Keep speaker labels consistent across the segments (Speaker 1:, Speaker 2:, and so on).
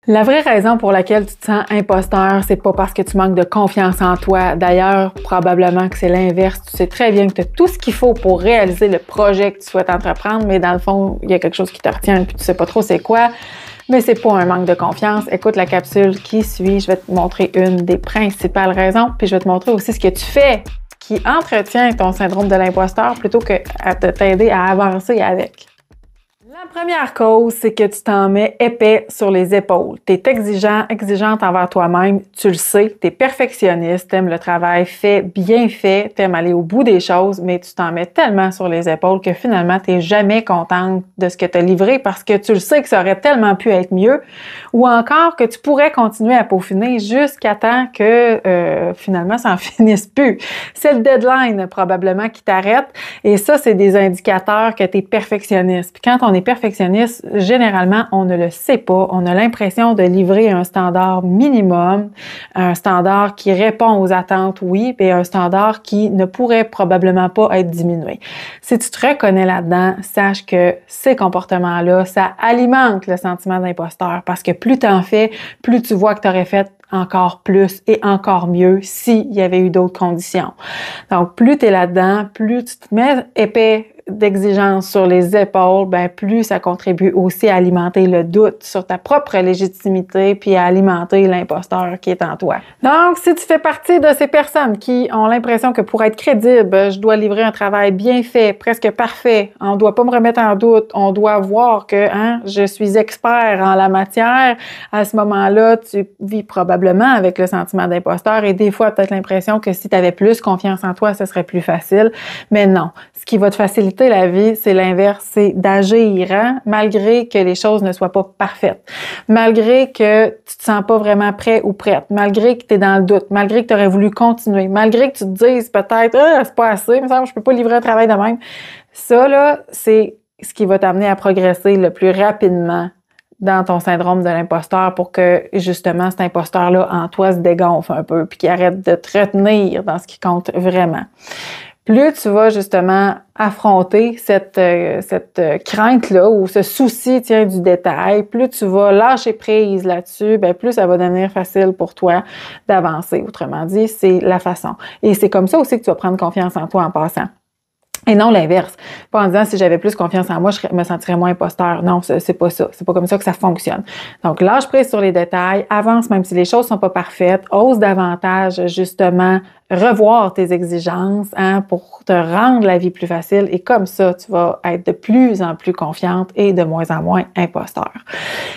Speaker 1: La vraie raison pour laquelle tu te sens imposteur, c'est pas parce que tu manques de confiance en toi. D'ailleurs, probablement que c'est l'inverse. Tu sais très bien que tu as tout ce qu'il faut pour réaliser le projet que tu souhaites entreprendre, mais dans le fond, il y a quelque chose qui te retient et puis tu sais pas trop c'est quoi. Mais c'est pas un manque de confiance. Écoute la capsule qui suit. Je vais te montrer une des principales raisons, puis je vais te montrer aussi ce que tu fais qui entretient ton syndrome de l'imposteur plutôt que à t'aider à avancer avec. La première cause, c'est que tu t'en mets épais sur les épaules. Tu es exigeante envers toi-même, tu le sais, tu es perfectionniste, tu aimes le travail fait, bien fait, tu aimes aller au bout des choses, mais tu t'en mets tellement sur les épaules que finalement, tu n'es jamais contente de ce que tu as livré parce que tu le sais que ça aurait tellement pu être mieux ou encore que tu pourrais continuer à peaufiner jusqu'à temps que finalement, ça n'en finisse plus. C'est le deadline probablement qui t'arrête et ça, c'est des indicateurs que tu es perfectionniste. Puis quand on est perfectionniste, généralement, on ne le sait pas. On a l'impression de livrer un standard minimum, un standard qui répond aux attentes, oui, mais un standard qui ne pourrait probablement pas être diminué. Si tu te reconnais là-dedans, sache que ces comportements-là, ça alimente le sentiment d'imposteur parce que plus tu en fais, plus tu vois que tu aurais fait encore plus et encore mieux s'il y avait eu d'autres conditions. Donc, plus tu es là-dedans, plus tu te mets épais d'exigence sur les épaules, ben plus ça contribue aussi à alimenter le doute sur ta propre légitimité puis à alimenter l'imposteur qui est en toi. Donc, si tu fais partie de ces personnes qui ont l'impression que pour être crédible, je dois livrer un travail bien fait, presque parfait, on ne doit pas me remettre en doute, on doit voir que je suis expert en la matière, à ce moment-là, tu vis probablement avec le sentiment d'imposteur et des fois peut-être l'impression que si tu avais plus confiance en toi, ce serait plus facile, mais non. Ce qui va te faciliter la vie, c'est l'inverse, c'est d'agir, malgré que les choses ne soient pas parfaites, malgré que tu te sens pas vraiment prêt ou prête, malgré que tu es dans le doute, malgré que tu aurais voulu continuer, malgré que tu te dises peut-être « c'est pas assez, il me semble que je peux pas livrer un travail de même ». Ça, là, c'est ce qui va t'amener à progresser le plus rapidement dans ton syndrome de l'imposteur pour que, justement, cet imposteur-là en toi se dégonfle un peu puis qu'il arrête de te retenir dans ce qui compte vraiment. Plus tu vas justement affronter cette crainte-là ou ce souci du détail, plus tu vas lâcher prise là-dessus, ben plus ça va devenir facile pour toi d'avancer. Autrement dit, c'est la façon. Et c'est comme ça aussi que tu vas prendre confiance en toi en passant. Et non l'inverse. Pas en disant si j'avais plus confiance en moi, je me sentirais moins imposteur. Non, c'est pas ça. C'est pas comme ça que ça fonctionne. Donc, lâche prise sur les détails, avance même si les choses sont pas parfaites, ose davantage justement revoir tes exigences pour te rendre la vie plus facile et comme ça, tu vas être de plus en plus confiante et de moins en moins imposteur.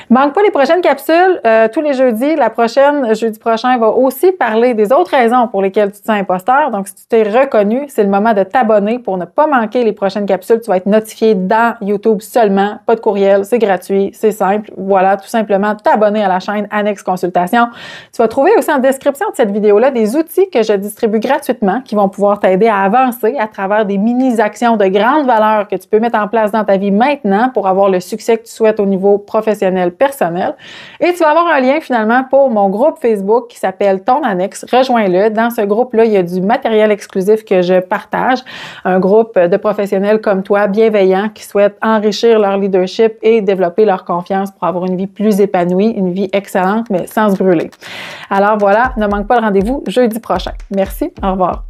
Speaker 1: Manque pas les prochaines capsules. Tous les jeudis, la prochaine, jeudi prochain, va aussi parler des autres raisons pour lesquelles tu te sens imposteur. Donc, si tu t'es reconnu, c'est le moment de t'abonner pour ne pas manquer les prochaines capsules. Tu vas être notifié dans YouTube seulement. Pas de courriel, c'est gratuit, c'est simple. Voilà, tout simplement t'abonner à la chaîne Annexe Consultation. Tu vas trouver aussi en description de cette vidéo-là des outils que je distribue gratuitement qui vont pouvoir t'aider à avancer à travers des mini-actions de grande valeur que tu peux mettre en place dans ta vie maintenant pour avoir le succès que tu souhaites au niveau professionnel, personnel. Et tu vas avoir un lien finalement pour mon groupe Facebook qui s'appelle Ton Annexe. Rejoins-le. Dans ce groupe-là, il y a du matériel exclusif que je partage. Un groupe de professionnels comme toi, bienveillants, qui souhaitent enrichir leur leadership et développer leur confiance pour avoir une vie plus épanouie, une vie excellente, mais sans se brûler. Alors voilà, ne manque pas le rendez-vous jeudi prochain. Merci, au revoir.